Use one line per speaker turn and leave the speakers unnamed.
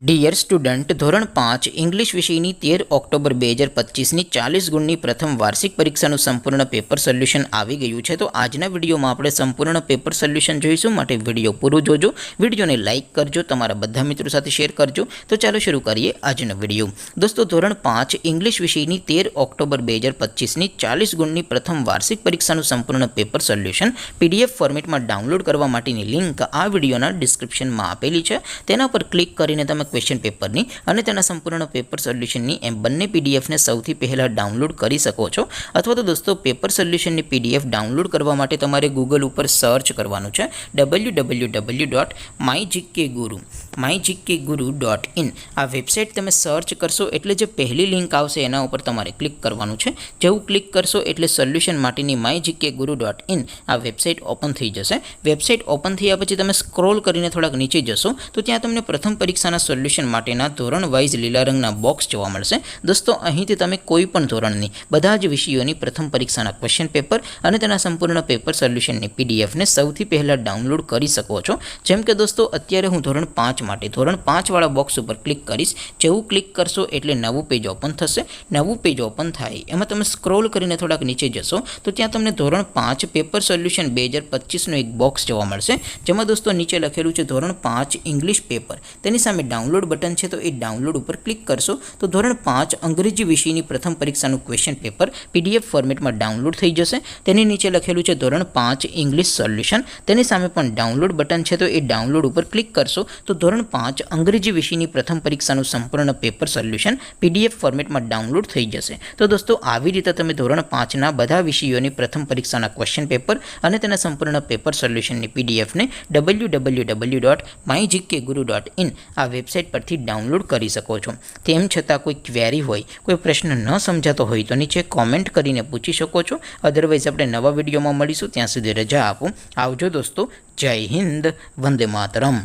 Dear student, ધોરણ 5 English વિષયની 13 October 2025ની 40 ગુણની પ્રથમ વાર્ષિક પરીક્ષાનું સંપૂર્ણ પેપર સોલ્યુશન આવી ગયું છે. તો આજના વિડીયોમાં આપણે સંપૂર્ણ પેપર સોલ્યુશન જોઈશું. માટે વિડીયો પૂરો જોજો, વિડીયોને લાઇક કરજો, તમારા બધા મિત્રો સાથે શેર કરજો. તો ચાલો શરૂ કરીએ આજનો વિડીયો. દોસ્તો, ધોરણ 5 ઇંગ્લિશ વિષયની 13 ઓક્ટોબર 2025ની 40 ગુણની પ્રથમ વાર્ષિક પરીક્ષાનું સંપૂર્ણ પેપર સોલ્યુશન PDF ફોર્મેટમાં ડાઉનલોડ કરવા માટેની લિંક આ વિડીયોના ડિસ્ક્રિપ્શનમાં આપેલી છે. તેના પર ક્લિક કરીને તમે ક્વેશ્ચન પેપરની અને તેના સંપૂર્ણ પેપર સોલ્યુશનની એમ બંને પીડીએફને સૌથી પહેલાં ડાઉનલોડ કરી શકો છો. અથવા તો દોસ્તો, પેપર સોલ્યુશનની PDF ડાઉનલોડ કરવા માટે તમારે ગૂગલ ઉપર સર્ચ કરવાનું છે www.mygkguru.in. આ વેબસાઇટ તમે સર્ચ કરશો એટલે જે પહેલી લિંક આવશે એના ઉપર તમારે ક્લિક કરવાનું છે. જેવું ક્લિક કરશો એટલે સોલ્યુશન માટેની mygkguru.in આ વેબસાઇટ ઓપન થઈ જશે. વેબસાઇટ ઓપન થયા પછી તમે સ્ક્રોલ કરીને થોડાક નીચે જશો તો ત્યાં તમને પ્રથમ પરીક્ષાના સોલ્યુશન માટેના ધોરણ વાઇઝ લીલા રંગના બોક્સ જોવા મળશે. દોસ્તો, અહીંથી તમે કોઈ પણ ધોરણની બધા જ વિષયોની પ્રથમ પરીક્ષાના ક્વેશ્ચન પેપર અને તેના સંપૂર્ણ પેપર સોલ્યુશનની PDFને સૌથી પહેલાં ડાઉનલોડ કરી શકો છો. જેમ કે દોસ્તો, અત્યારે હું ધોરણ 5 માટે ધોરણ 5 વાળા બોક્સ ઉપર ક્લિક કરીશ. જેવું ક્લિક કરશો એટલે નવું પેજ ઓપન થશે. નવું પેજ ઓપન થાય એમાં તમે સ્ક્રોલ કરીને થોડાક નીચે જશો તો ત્યાં તમને ધોરણ 5 પેપર સોલ્યુશન 2025નું એક બોક્સ જોવા મળશે. જેમાં દોસ્તો નીચે લખેલું છે ધોરણ 5 ઇંગ્લિશ પેપર. તેની સામે ડાઉનલોડ બટન છે, તો એ ડાઉનલોડ ઉપર ક્લિક કરશો તો ધોરણ 5 અંગ્રેજી વિષયની પ્રથમ પરીક્ષાનું ક્વેશ્ચન પેપર PDF ફોર્મેટમાં ડાઉનલોડ થઈ જશે. તેની નીચે લખેલું છે ધોરણ 5 ઇંગ્લિશ સોલ્યુશન. તેની સામે પણ ડાઉનલોડ બટન છે, તો એ ડાઉનલોડ ઉપર ક્લિક કરશો તો ધોરણ 5 અંગ્રેજી વિષયની પ્રથમ પરીક્ષાનું સંપૂર્ણ પેપર સોલ્યુશન PDF ફોર્મેટમાં ડાઉનલોડ થઈ જશે. તો દોસ્તો, આવી રીતે તમે ધોરણ 5ના બધા વિષયોની પ્રથમ પરીક્ષાના ક્વેશ્ચન પેપર અને તેના સંપૂર્ણ પેપર સોલ્યુશનની PDFને www.mygkguru.in આ વેબસાઇટ પરથી ડાઉનલોડ કરી શકો છો. તેમ છતાં કોઈ ક્વેરી હોય, કોઈ પ્રશ્ન ન સમજાતો હોય તો નીચે કોમેન્ટ કરીને પૂછી શકો છો. અધરવાઇઝ આપણે નવા વિડીયોમાં મળીશું. ત્યાં સુધી રજા આપો. આવજો દોસ્તો. જય હિન્દ. વંદે માતરમ.